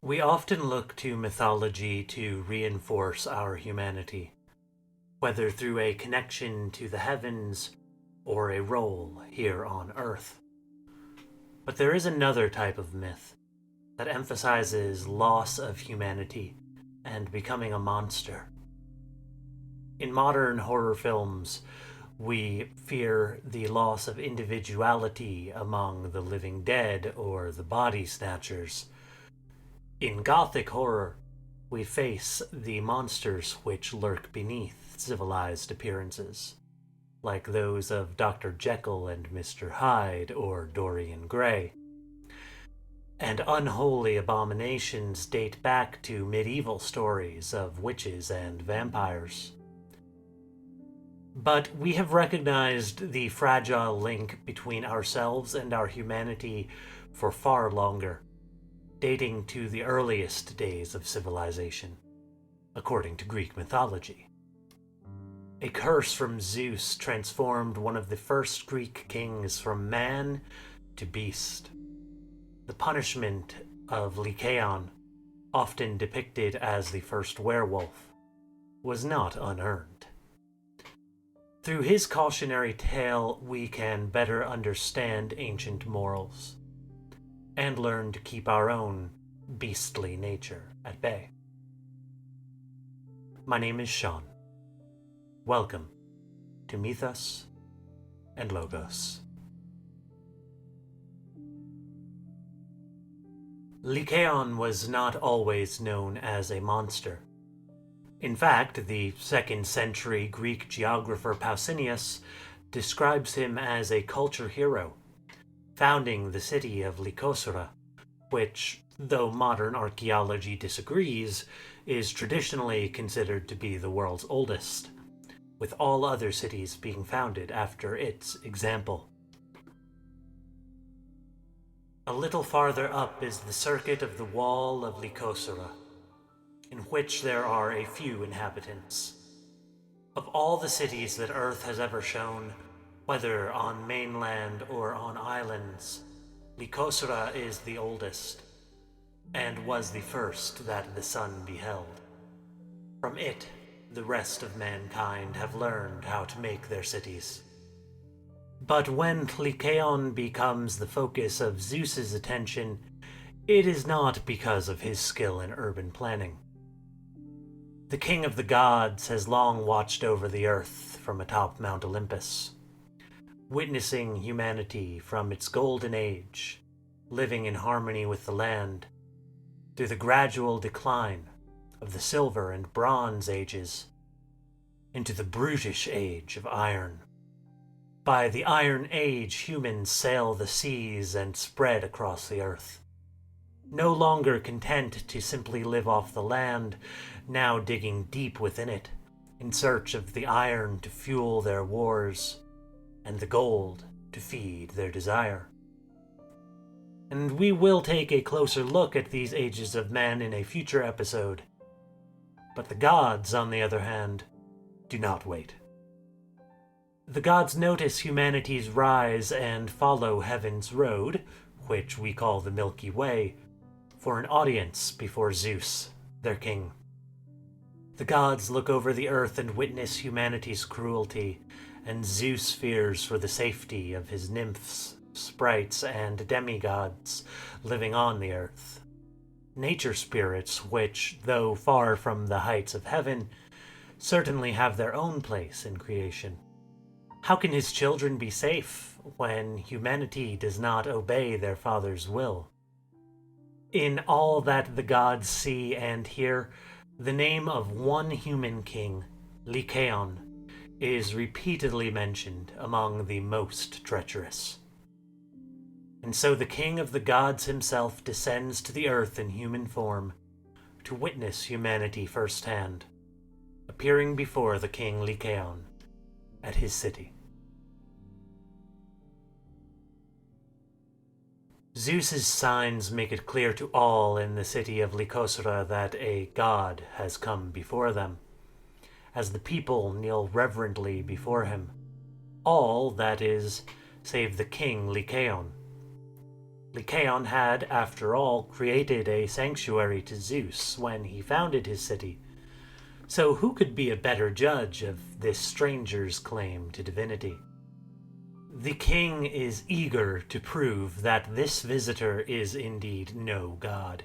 We often look to mythology to reinforce our humanity, whether through a connection to the heavens or a role here on Earth. But there is another type of myth that emphasizes loss of humanity and becoming a monster. In modern horror films, we fear the loss of individuality among the living dead or the body snatchers. In Gothic horror, we face the monsters which lurk beneath civilized appearances, like those of Dr. Jekyll and Mr. Hyde or Dorian Gray. And unholy abominations date back to medieval stories of witches and vampires. But we have recognized the fragile link between ourselves and our humanity for far longer, dating to the earliest days of civilization, according to Greek mythology. A curse from Zeus transformed one of the first Greek kings from man to beast. The punishment of Lycaon, often depicted as the first werewolf, was not unearned. Through his cautionary tale, we can better understand ancient morals and learn to keep our own beastly nature at bay. My name is Sean. Welcome to Mythos and Logos. Lycaon was not always known as a monster. In fact, the 2nd century Greek geographer Pausanias describes him as a culture hero, founding the city of Lycosura, which, though modern archaeology disagrees, is traditionally considered to be the world's oldest, with all other cities being founded after its example. A little farther up is the circuit of the wall of Lycosura, in which there are a few inhabitants. Of all the cities that Earth has ever shown, whether on mainland or on islands, Lycosura is the oldest, and was the first that the sun beheld. From it, the rest of mankind have learned how to make their cities. But when Lykaon becomes the focus of Zeus's attention, it is not because of his skill in urban planning. The king of the gods has long watched over the earth from atop Mount Olympus, witnessing humanity from its golden age, living in harmony with the land, through the gradual decline of the Silver and Bronze ages, into the brutish age of iron. By the Iron Age, humans sail the seas and spread across the earth. No longer content to simply live off the land, now digging deep within it, in search of the iron to fuel their wars, and the gold to feed their desire. And we will take a closer look at these ages of man in a future episode. But the gods, on the other hand, do not wait. The gods notice humanity's rise and follow heaven's road, which we call the Milky Way, for an audience before Zeus, their king. The gods look over the earth and witness humanity's cruelty, and Zeus fears for the safety of his nymphs, sprites, and demigods living on the earth. Nature spirits which, though far from the heights of heaven, certainly have their own place in creation. How can his children be safe when humanity does not obey their father's will? In all that the gods see and hear, the name of one human king, Lykaon, is repeatedly mentioned among the most treacherous. And so the king of the gods himself descends to the earth in human form to witness humanity firsthand, appearing before the king Lykaon at his city. Zeus's signs make it clear to all in the city of Lycosura that a god has come before them, as the people kneel reverently before him. All, that is, save the king Lykaon. Lycaon had, after all, created a sanctuary to Zeus when he founded his city, so who could be a better judge of this stranger's claim to divinity? The king is eager to prove that this visitor is indeed no god.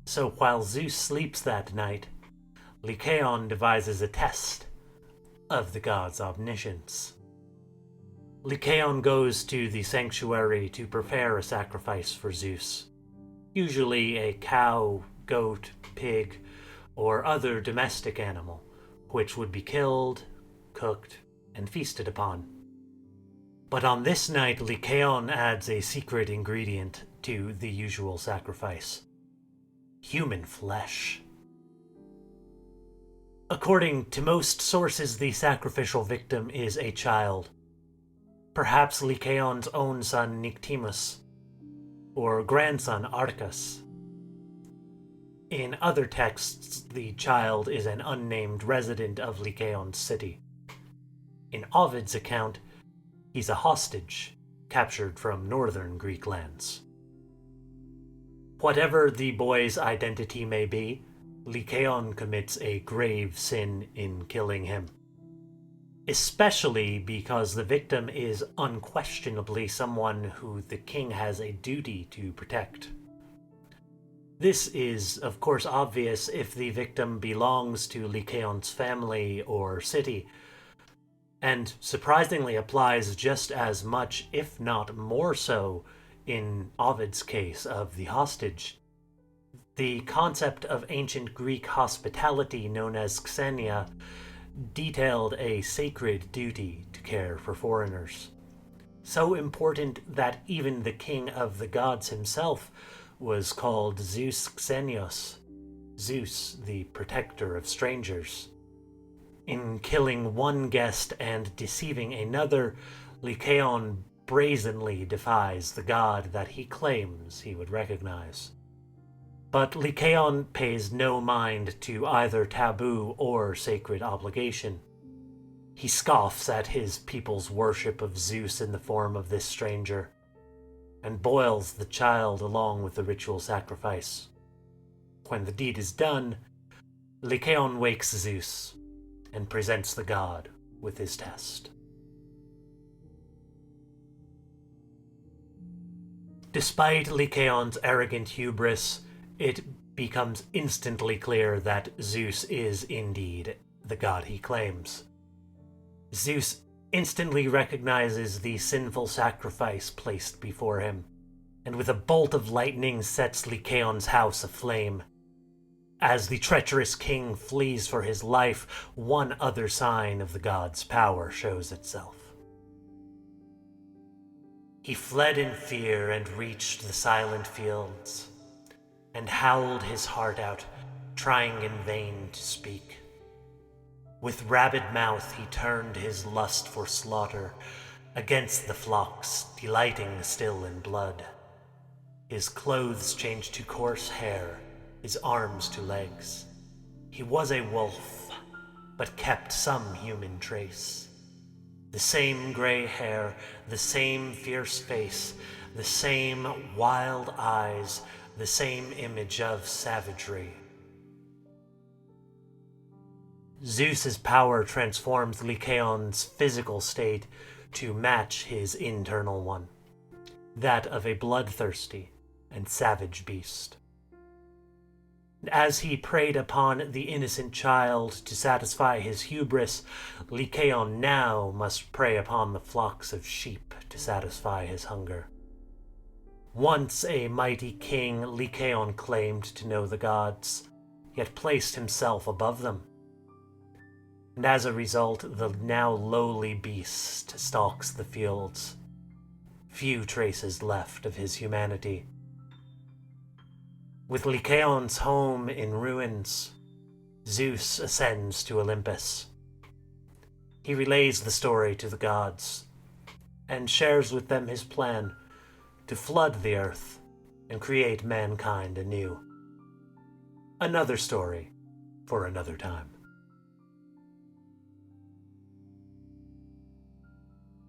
So while Zeus sleeps that night, Lycaon devises a test of the god's omniscience. Lycaon goes to the sanctuary to prepare a sacrifice for Zeus, usually a cow, goat, pig, or other domestic animal, which would be killed, cooked, and feasted upon. But on this night, Lycaon adds a secret ingredient to the usual sacrifice: human flesh. According to most sources, the sacrificial victim is a child, perhaps Lycaon's own son Nyctimus, or grandson Arcas. In other texts, the child is an unnamed resident of Lycaon's city. In Ovid's account, he's a hostage captured from northern Greek lands. Whatever the boy's identity may be, Lycaon commits a grave sin in killing him, especially because the victim is unquestionably someone who the king has a duty to protect. This is, of course, obvious if the victim belongs to Lycaon's family or city, and surprisingly applies just as much, if not more so, in Ovid's case of the hostage. The concept of ancient Greek hospitality known as Xenia detailed a sacred duty to care for foreigners, so important that even the king of the gods himself was called Zeus Xenios, Zeus the protector of strangers. In killing one guest and deceiving another, Lycaon brazenly defies the god that he claims he would recognize. But Lycaon pays no mind to either taboo or sacred obligation. He scoffs at his people's worship of Zeus in the form of this stranger, and boils the child along with the ritual sacrifice. When the deed is done, Lycaon wakes Zeus and presents the god with his test. Despite Lycaon's arrogant hubris, it becomes instantly clear that Zeus is indeed the god he claims. Zeus instantly recognizes the sinful sacrifice placed before him, and with a bolt of lightning sets Lycaon's house aflame. As the treacherous king flees for his life, one other sign of the god's power shows itself. He fled in fear and reached the silent fields, and howled his heart out, trying in vain to speak. With rabid mouth he turned his lust for slaughter against the flocks, delighting still in blood. His clothes changed to coarse hair, his arms to legs. He was a wolf, but kept some human trace. The same gray hair, the same fierce face, the same wild eyes, the same image of savagery. Zeus's power transforms Lycaon's physical state to match his internal one, that of a bloodthirsty and savage beast. As he preyed upon the innocent child to satisfy his hubris, Lycaon now must prey upon the flocks of sheep to satisfy his hunger. Once a mighty king, Lycaon claimed to know the gods, yet placed himself above them. And as a result, the now lowly beast stalks the fields. Few traces left of his humanity. With Lycaon's home in ruins, Zeus ascends to Olympus. He relays the story to the gods, and shares with them his plan to flood the earth and create mankind anew. Another story for another time.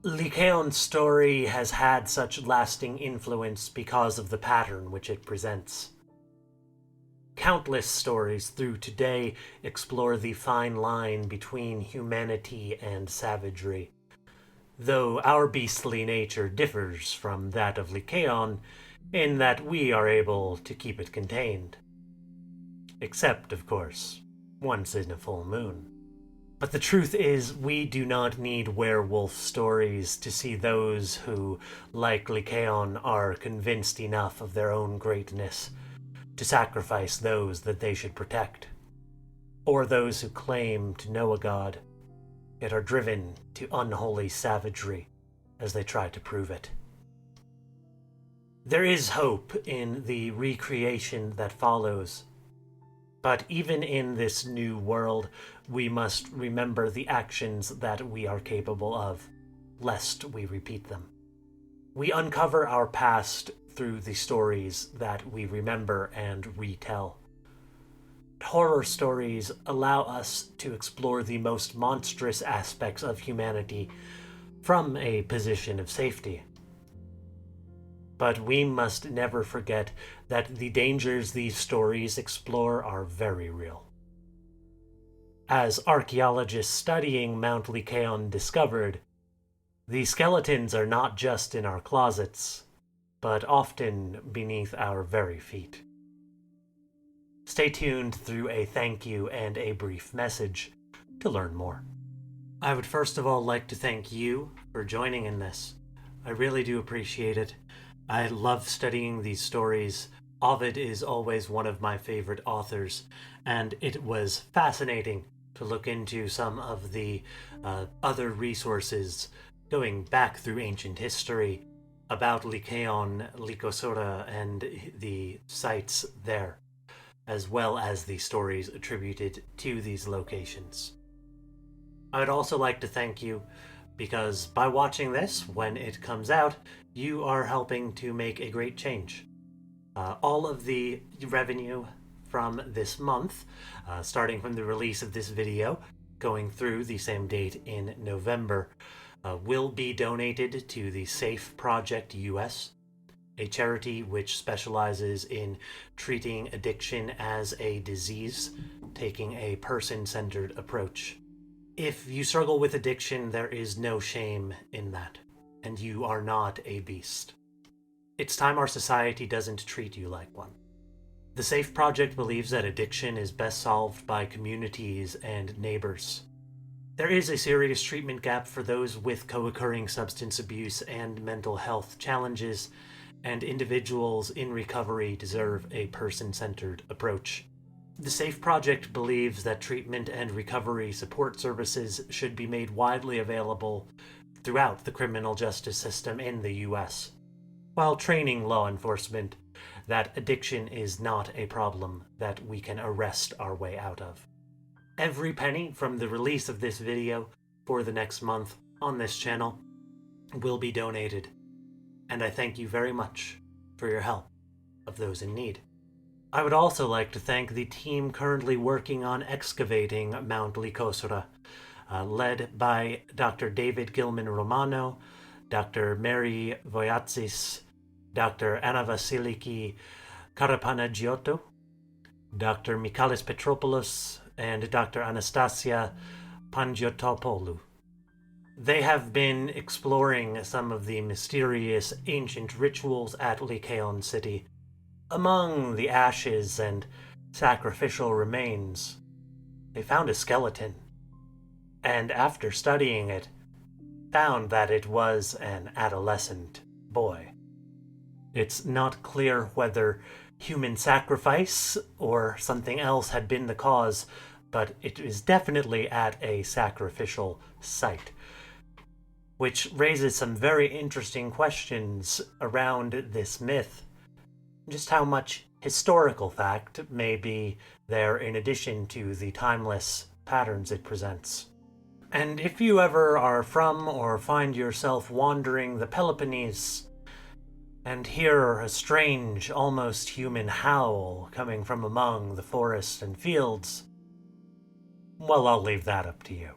Lycaon's story has had such lasting influence because of the pattern which it presents. Countless stories through today explore the fine line between humanity and savagery, though our beastly nature differs from that of Lycaon in that we are able to keep it contained. Except, of course, once in a full moon. But the truth is, we do not need werewolf stories to see those who, like Lycaon, are convinced enough of their own greatness to sacrifice those that they should protect, or those who claim to know a god, yet are driven to unholy savagery as they try to prove it. There is hope in the recreation that follows, but even in this new world, we must remember the actions that we are capable of, lest we repeat them. We uncover our past through the stories that we remember and retell. Horror stories allow us to explore the most monstrous aspects of humanity from a position of safety. But we must never forget that the dangers these stories explore are very real. As archaeologists studying Mount Lycaon discovered, the skeletons are not just in our closets, but often beneath our very feet. Stay tuned through a thank you and a brief message to learn more. I would first of all like to thank you for joining in this. I really do appreciate it. I love studying these stories. Ovid is always one of my favorite authors, and it was fascinating to look into some of the other resources going back through ancient history about Lycaon, Lycosura, and the sites there, as well as the stories attributed to these locations. I'd also like to thank you because by watching this, when it comes out, you are helping to make a great change. All of the revenue from this month, starting from the release of this video, going through the same date in November, will be donated to the Safe Project US, a charity which specializes in treating addiction as a disease, taking a person-centered approach. If you struggle with addiction, there is no shame in that, and you are not a beast. It's time our society doesn't treat you like one. The Safe Project believes that addiction is best solved by communities and neighbors. There is a serious treatment gap for those with co-occurring substance abuse and mental health challenges, and individuals in recovery deserve a person-centered approach. The Safe Project believes that treatment and recovery support services should be made widely available throughout the criminal justice system in the US, while training law enforcement that addiction is not a problem that we can arrest our way out of. Every penny from the release of this video for the next month on this channel will be donated, and I thank you very much for your help of those in need. I would also like to thank the team currently working on excavating Mount Lycosura, led by Dr. David Gilman Romano, Dr. Mary Voyatzis, Dr. Anna Vasiliki Karapanagiotto, Dr. Michalis Petropoulos, and Dr. Anastasia Pangiotopoulou. They have been exploring some of the mysterious ancient rituals at Lycaon City. Among the ashes and sacrificial remains, they found a skeleton, and after studying it, found that it was an adolescent boy. It's not clear whether human sacrifice or something else had been the cause, but it is definitely at a sacrificial site, which raises some very interesting questions around this myth. Just how much historical fact may be there in addition to the timeless patterns it presents. And if you ever are from or find yourself wandering the Peloponnese and hear a strange, almost human howl coming from among the forest and fields, well, I'll leave that up to you.